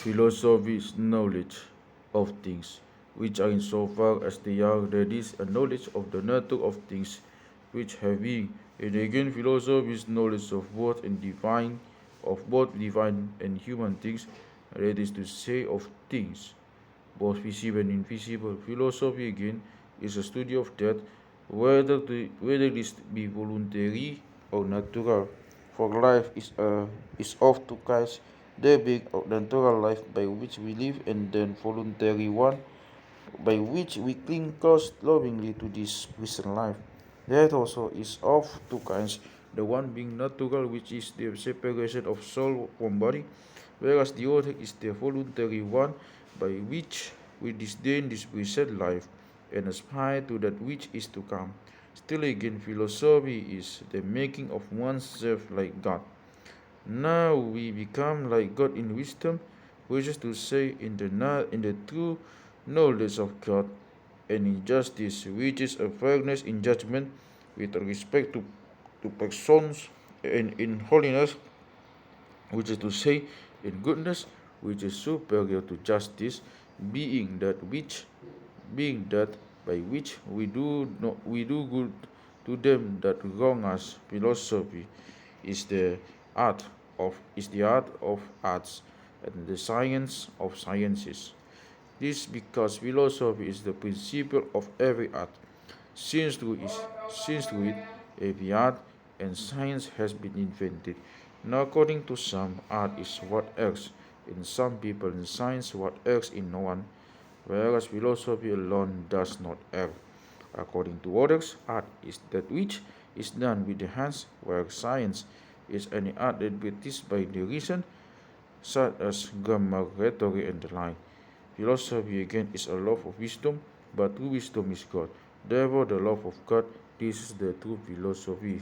Philosophy is knowledge of things which are insofar as they are, that is, a knowledge of the nature of things which have being. And again, philosophy is knowledge of both divine and human things, that is to say, of things both visible and invisible. Philosophy again is a study of that, whether this be voluntary or natural. For life is of two kinds, there being a natural life by which we live, and then voluntary one by which we cling close lovingly to this Christian life. That also is of two kinds, the one being natural, which is the separation of soul from body, whereas the other is the voluntary one, by which we disdain this present life and aspire to that which is to come. Still again, philosophy is the making of oneself like God. Now we become like God in wisdom, which is to say, in the true knowledge of God, and in justice, which is a fairness in judgment with respect to persons, and in holiness, which is to say, in goodness, which is superior to justice, being that which being that by which we do good to them that wrong us. Philosophy is the art of arts and the science of sciences. This because philosophy is the principle of every art, since through it every art and science has been invented. Now, according to some, art is what errs in some people, and science what errs in no one, whereas philosophy alone does not err. According to others, art is that which is done with the hands, whereas science is any art that practiced by the reason, such as grammar, rhetoric, and the like. Philosophy again is a love of wisdom, but true wisdom is God. Therefore, the love of God, this is the true philosophy.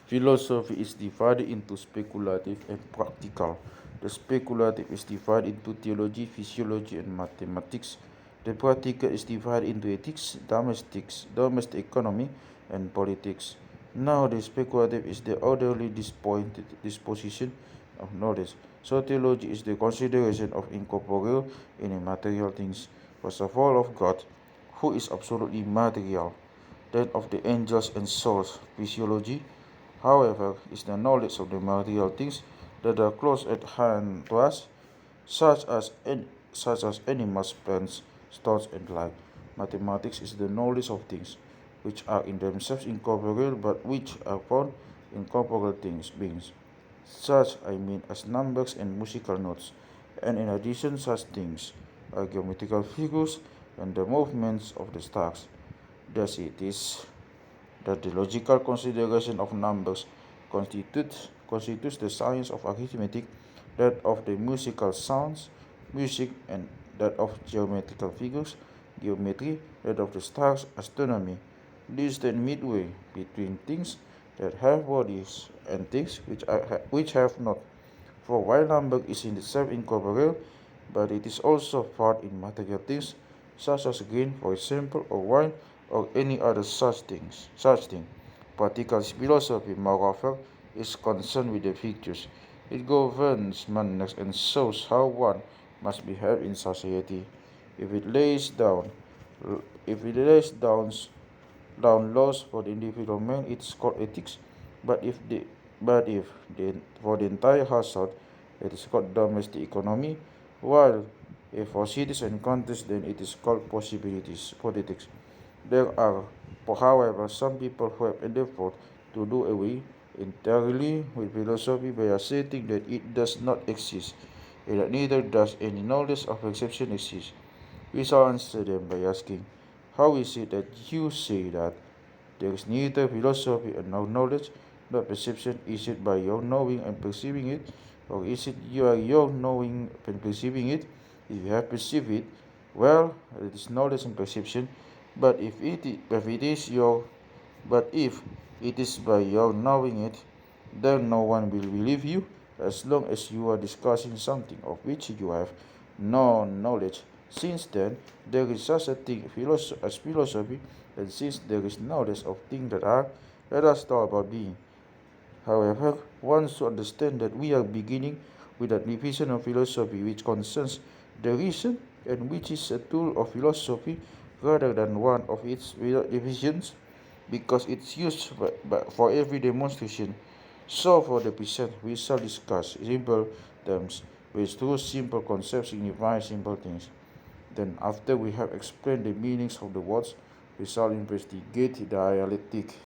Philosophy is divided into speculative and practical. The speculative is divided into theology, physiology, and mathematics. The practical is divided into ethics, domestic economy, and politics. Now, the speculative is the orderly disposition of knowledge. So, theology is the consideration of incorporeal and immaterial things. First of all, of God, who is absolutely material, then of the angels and souls. Physiology, however, is the knowledge of the material things that are close at hand to us, such as animals, plants, stones, and like. Mathematics is the knowledge of things which are in themselves incorporeal, but which are found in corporeal beings, such as numbers and musical notes, and in addition such things are geometrical figures and the movements of the stars. Thus it is that the logical consideration of numbers constitutes the science of arithmetic, that of the musical sounds, music, and that of geometrical figures, geometry, that of the stars, astronomy. This is the midway between things that have bodies and things which have not. For while number is in itself incorporeal, but it is also found in material things, such as grain, for example, or wine, or any other such thing. Practical philosophy, moreover, is concerned with the figures. It governs manners and shows how one must behave in society. If it lays down, if it lays down laws for the individual man, it is called ethics. But if the for the entire household, it is called domestic economy. While if for cities and countries, then it is called politics. There are, however, some who have endeavored to do away entirely with philosophy by asserting that it does not exist, and that neither does any knowledge of exception exist. We shall answer them by asking, how is it that you say that there is neither philosophy and no knowledge, nor perception? Is it by your knowing and perceiving it, or is it your knowing and perceiving it? If you have perceived it, well, it is knowledge and perception. But if it is by your knowing it, then no one will believe you, as long as you are discussing something of which you have no knowledge. Since then, there is such a thing as philosophy, and since there is knowledge of things that are, let us talk about being. However, one should understand that we are beginning without division of philosophy which concerns the reason and which is a tool of philosophy rather than one of its without divisions, because it's used for every demonstration. So for the present, we shall discuss simple terms, which through simple concepts signify simple things. Then after we have explained the meanings of the words, we shall investigate the dialectic.